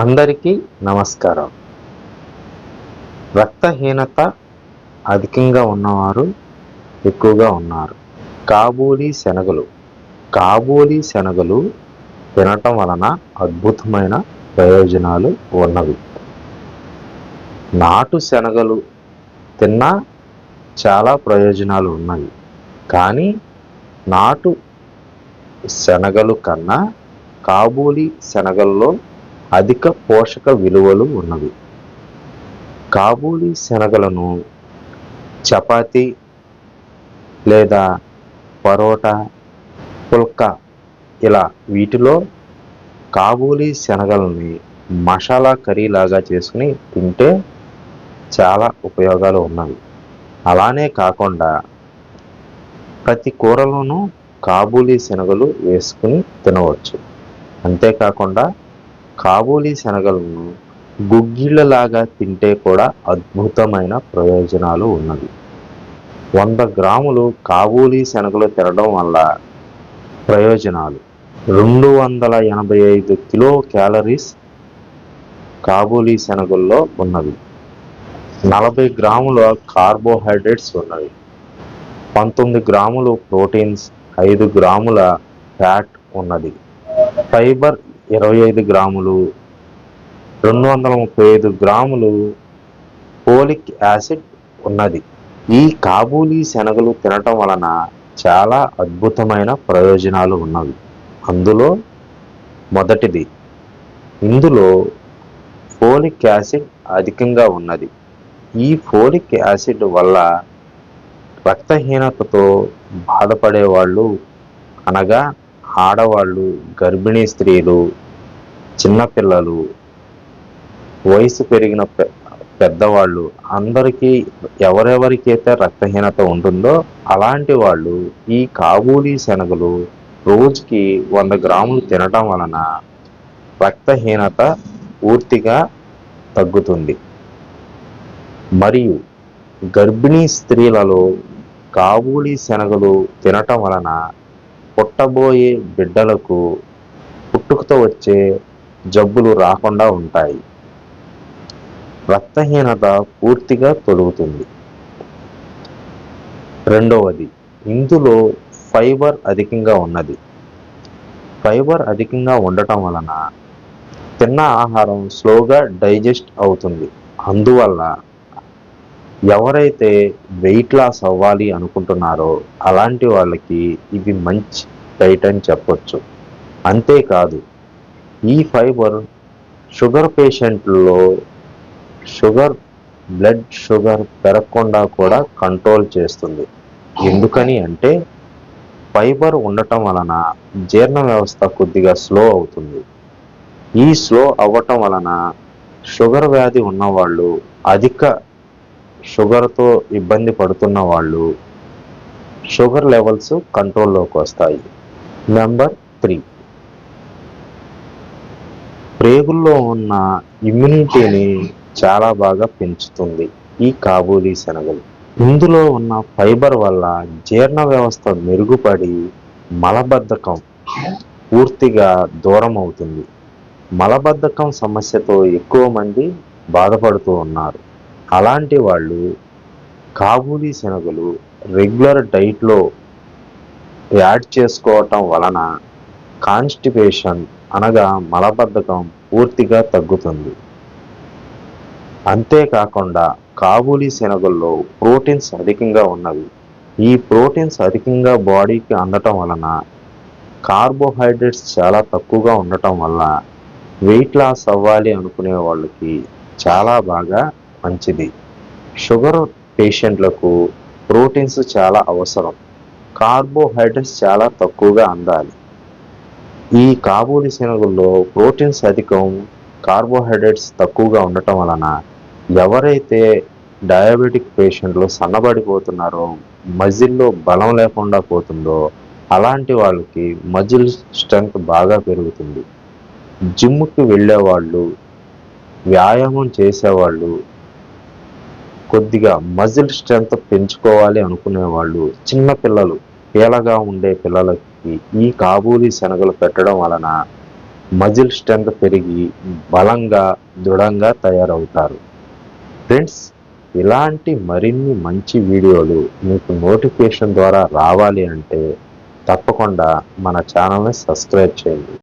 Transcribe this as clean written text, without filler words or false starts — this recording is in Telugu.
అందరికీ నమస్కారం. రక్తహీనత అధికంగా ఉన్నవారు ఎక్కువగా ఉన్నారు. కాబూలీ శనగలు తినటం వలన అద్భుతమైన ప్రయోజనాలు ఉన్నవి. నాటు శనగలు తిన్నా చాలా ప్రయోజనాలు ఉన్నాయి. కానీ నాటు శనగలు కన్నా కాబూలీ శనగల్లో అధిక పోషక విలువలు ఉన్నవి. కాబూలీ శనగలను చపాతీ లేదా పరోటా, పుల్కా ఇలా వీటిలో కాబూలీ శనగలని మసాలా కర్రీ లాగా చేసుకుని తింటే చాలా ఉపయోగాలు ఉన్నవి. అలానే కాకుండా ప్రతి కూరలోనూ కాబూలీ శనగలు వేసుకుని తినవచ్చు. అంతేకాకుండా కాబూలీ శనగలను గుగ్గిళ్ళలాగా తింటే కూడా అద్భుతమైన ప్రయోజనాలు ఉన్నవి. 100 గ్రాములు కాబూలీ శనగలు తినడం వల్ల ప్రయోజనాలు: 285 కిలో క్యాలరీస్ కాబూలీ శనగల్లో ఉన్నవి. 40 గ్రాముల కార్బోహైడ్రేట్స్ ఉన్నవి. 19 గ్రాములు ప్రోటీన్స్, 5 గ్రాముల ఫ్యాట్ ఉన్నది. ఫైబర్ 25 గ్రాములు, 235 గ్రాములు ఫోలిక్ యాసిడ్ ఉన్నది. ఈ కాబూలీ శనగలు తినటం వలన చాలా అద్భుతమైన ప్రయోజనాలు ఉన్నవి. అందులో మొదటిది, ఇందులో ఫోలిక్ యాసిడ్ అధికంగా ఉన్నది. ఈ ఫోలిక్ యాసిడ్ వల్ల రక్తహీనతతో బాధపడేవాళ్ళు అనగా ఆడవాళ్ళు, గర్భిణీ స్త్రీలు, చిన్నపిల్లలు, వయసు పెరిగిన పెద్దవాళ్ళు అందరికీ ఎవరెవరికైతే రక్తహీనత ఉంటుందో అలాంటి వాళ్ళు ఈ కాబూలీ శనగలు రోజుకి 100 గ్రాములు తినటం వలన రక్తహీనత పూర్తిగా తగ్గుతుంది. మరియు గర్భిణీ స్త్రీలలో కాబూలీ శనగలు తినటం వలన పుట్టబోయే బిడ్డలకు పుట్టుకతో వచ్చే జబ్బులు రాకుండా ఉంటాయి. రక్తహీనత పూర్తిగా తొలగుతుంది. రెండవది, ఇందులో ఫైబర్ అధికంగా ఉన్నది. ఫైబర్ అధికంగా ఉండటం వలన తిన్న ఆహారం స్లోగా డైజెస్ట్ అవుతుంది. అందువల్ల ఎవరైతే వెయిట్ లాస్ అవ్వాలి అనుకుంటున్నారో అలాంటి వాళ్ళకి ఇది మంచి డైట్ అని చెప్పొచ్చు. అంతేకాదు, ఈ ఫైబర్ షుగర్ పేషెంట్లలో బ్లడ్ షుగర్ పెరగకుండా కూడా కంట్రోల్ చేస్తుంది. ఎందుకని అంటే ఫైబర్ ఉండటం వలన జీర్ణ వ్యవస్థ కొద్దిగా స్లో అవుతుంది. ఈ స్లో అవ్వటం వలన షుగర్ వ్యాధి ఉన్నవాళ్ళు, అధిక షుగర్తో ఇబ్బంది పడుతున్న వాళ్ళు షుగర్ లెవెల్స్ కంట్రోల్లోకి వస్తాయి. నెంబర్ 3, ప్రేగుల్లో ఉన్న ఇమ్యూనిటీని చాలా బాగా పెంచుతుంది ఈ కాబూలీ శనగలు. ఇందులో ఉన్న ఫైబర్ వల్ల జీర్ణ వ్యవస్థ మెరుగుపడి మలబద్ధకం పూర్తిగా దూరం అవుతుంది. మలబద్ధకం సమస్యతో ఎక్కువ మంది బాధపడుతూ ఉన్నారు. అలాంటి వాళ్ళు కాబూలీ శనగలు రెగ్యులర్ డైట్లో యాడ్ చేసుకోవటం వలన కాన్స్టిపేషన్ అనగా మలబద్ధకం పూర్తిగా తగ్గుతుంది. అంతేకాకుండా కాబూలీ శనగల్లో ప్రోటీన్స్ అధికంగా ఉన్నవి. ఈ ప్రోటీన్స్ అధికంగా బాడీకి అందటం వలన కార్బోహైడ్రేట్స్ చాలా తక్కువగా ఉండటం వల్ల వెయిట్ లాస్ అవ్వాలి అనుకునే వాళ్ళకి చాలా బాగా మంచిది. షుగర్ పేషెంట్లకు ప్రోటీన్స్ చాలా అవసరం. కార్బోహైడ్రేట్స్ చాలా తక్కువగా అందాలి. ఈ కాబూలీ శనగల్లో ప్రోటీన్స్ అధికం, కార్బోహైడ్రేట్స్ తక్కువగా ఉండటం వలన ఎవరైతే డయాబెటిక్ పేషెంట్లు సన్నబడిపోతున్నారో, మజిల్లో బలం లేకుండా పోతుందో అలాంటి వాళ్ళకి మజిల్ స్ట్రెంగ్త్ బాగా పెరుగుతుంది. జిమ్కి వెళ్ళేవాళ్ళు, వ్యాయామం చేసేవాళ్ళు, కొద్దిగా మజిల్ స్ట్రెంగ్త్ పెంచుకోవాలి అనుకునే వాళ్ళు, చిన్నపిల్లలు, పీలగా ఉండే పిల్లలకి ఈ కాబూలీ శనగలు పెట్టడం వలన మజిల్ స్ట్రెంగ్త్ పెరిగి బలంగా దృఢంగా తయారవుతారు. ఫ్రెండ్స్, ఇలాంటి మరిన్ని మంచి వీడియోలు మీకు నోటిఫికేషన్ ద్వారా రావాలి అంటే తప్పకుండా మన ఛానల్ని సబ్స్క్రైబ్ చేయండి.